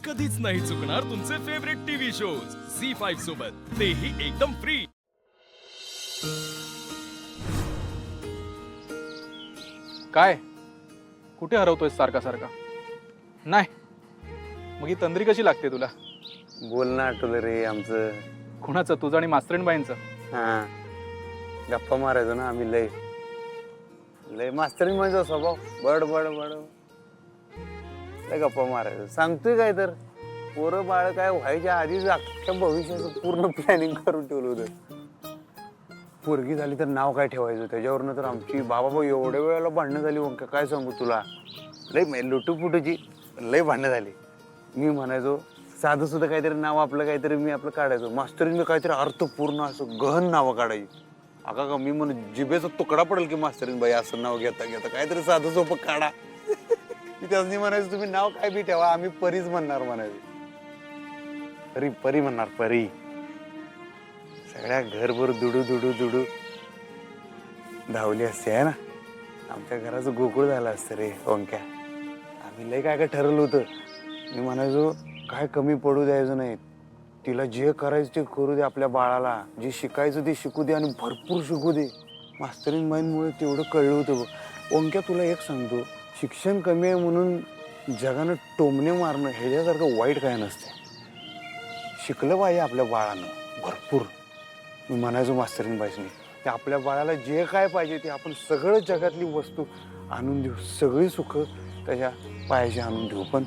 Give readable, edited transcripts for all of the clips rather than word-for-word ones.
कधीच नाही चुकणार तुमचे फेवरेट टीव्ही शोज झी5 सोबत, तेही एकदम फ्री। काय कुठे हरवतोय सारखा सारखा? नाही मग ही तंद्री कशी लागते तुला? बोलणं आठवलं रे आमचं. कुणाचं? तुझं आणि मास्तरीणबाईंचं? हा, गप्पा मारायचो ना आम्ही. लय लय मास्तरीन माझा स्वभाव बड बड बड लय गप्पा मारायचो. सांगतोय काय तर पोरं बाळ काय व्हायच्या आधीच अख्ख्या भविष्याचं पूर्ण प्लॅनिंग करून ठेवलं होतं. पोरगी झाली तर नाव काय ठेवायचं त्याच्यावरनं तर आमची बाबा एवढ्या वेळेला भांडणं झाली. मग काय सांगू तुला, लय लुटूपुटूची लय भांडणं झाली. मी म्हणायचो साधं सुद्धा काहीतरी नाव आपलं काहीतरी मी आपलं काढायचो. मास्तरीने काहीतरी अर्थपूर्ण असं गहन नावं काढायची. अका का मी म्हणून जिभेचा तुकडा पडेल की मास्तरीन बाई असं नाव घेता घेता काहीतरी साधं सोपं काढा. मी त्यासनी म्हणायचो तुम्ही नाव काय बी ठेवा आम्ही परीच म्हणणार म्हणायचो. परी परी म्हणणार परी. सगळ्या घरभर दुडू दुडू दुडू धावली असते आहे ना. आमच्या घराचं गोकुळ झालं असतं रे ओंक्या. आम्ही लय काय काय ठरवलं होतं. मी म्हणायचो काय कमी पडू द्यायचं नाही. तिला जे करायचं ते करू दे. आपल्या बाळाला जे शिकायचं ते शिकू दे आणि भरपूर शिकू दे. मास्तरीन बाईंमुळे तेवढं कळलं होतं बघ. ओंक्या तुला एक सांगतो, शिक्षण कमी आहे म्हणून जगानं टोमणे मारणं ह्याच्यासारखं वाईट काय नसते. शिकलं पाहिजे आपल्या बाळानं भरपूर. मी म्हणायचो मास्तरीन बाईसनी ते आपल्या बाळाला जे काय पाहिजे ते आपण सगळं जगातली वस्तू आणून देऊ. सगळी सुख त्याच्या पायाशी आणून देऊ. पण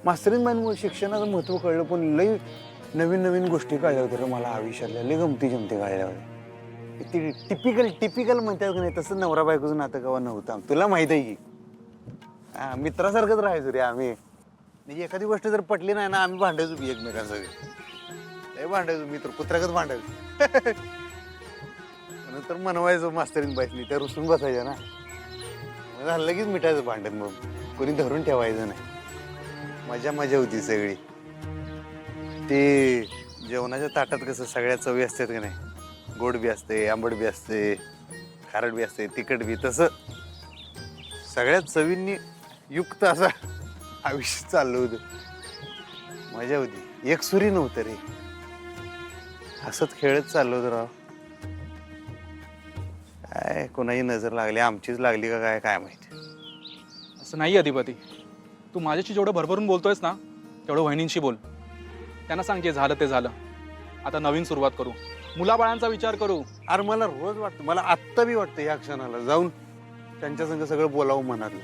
मास्तरीन बाईंमुळे शिक्षणाचं महत्त्व कळलं. पण लई नवीन नवीन गोष्टी कळल्या होत्या मला आयुष्यातल्या. लई गमती जमती कळल्या होत्या. ती टिपिकल म्हणतात का नाही तसं नवरा बायकोचं नातं केव्हा नव्हतं. तुला माहित आहे की हा मित्रासारखंच राहायचो रे आम्ही. म्हणजे एखादी गोष्ट जर पटली नाही ना आम्ही भांडायचो एकमेकांसगळे. लय भांडायचो मित्र कुत्र्याकच भांडायचो. नंतर मनवायचो मास्तरीन बाईसनी त्या रुसून बसायच्या ना. लगेच मिठायचं भांडण. मग कोणी धरून ठेवायचं नाही. मजा मजा होती सगळी. ते जेवणाच्या ताटात कसं सगळ्या चवी असतात का नाही. गोड बी असते, आंबट बी असते, खारट बी असते, तिखट बी. तसं सगळ्या चवींनी युक्त असं आयुष्य चाललं होतं. मजा होती. एक सुरी नव्हतं रे. हसत खेळत चाललो होतं राव. काय कोणाची नजर लागली आमचीच लागली का काय काय माहिती. असं नाही अधिपती. तू माझ्याशी जेवढं भरभरून बोलतोयस ना तेवढं वहिनींशी बोल. त्यांना सांग जे झालं ते झालं. आता नवीन सुरुवात करू. मुलाबाळांचा विचार करू. अरे मला रोज वाटतं, मला आत्ता बी वाटतं या क्षणाला जाऊन त्यांच्या संग सगळं बोलावं मनातलं.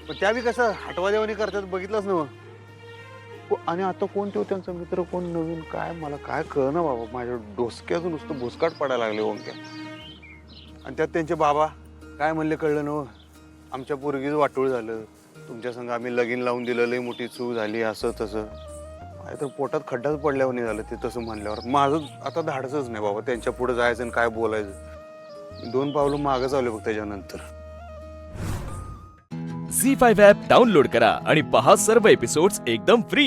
पण त्या बी कसं हटवादेवानी करतात बघितलंच ना. आणि आता कोण तो त्यांचा मित्र कोण नवीन काय मला काय कळना बाबा. माझ्या डोसक्याचं नुसतं भुसकाट पडायला लागले ओंक्या. आणि त्यात त्यांचे बाबा काय म्हणले कळलं ना. आमच्या पोरगीचं वाटोळ झालं. तुमच्या संग आम्ही लगीन लावून दिलं. लई मोठी चूक झाली असं तसं. तर पोटात खड्डाच पडल्यावर नाही झालं ते तसं म्हणल्यावर. माझं आता धाडसच नाही बाबा त्यांच्या पुढे जायचं आणि काय बोलायचं. 2 पावलं मागच आले बघ त्याच्यानंतर. झी5 ॲप डाउनलोड करा आणि पहा सर्व एपिसोड्स एकदम फ्री।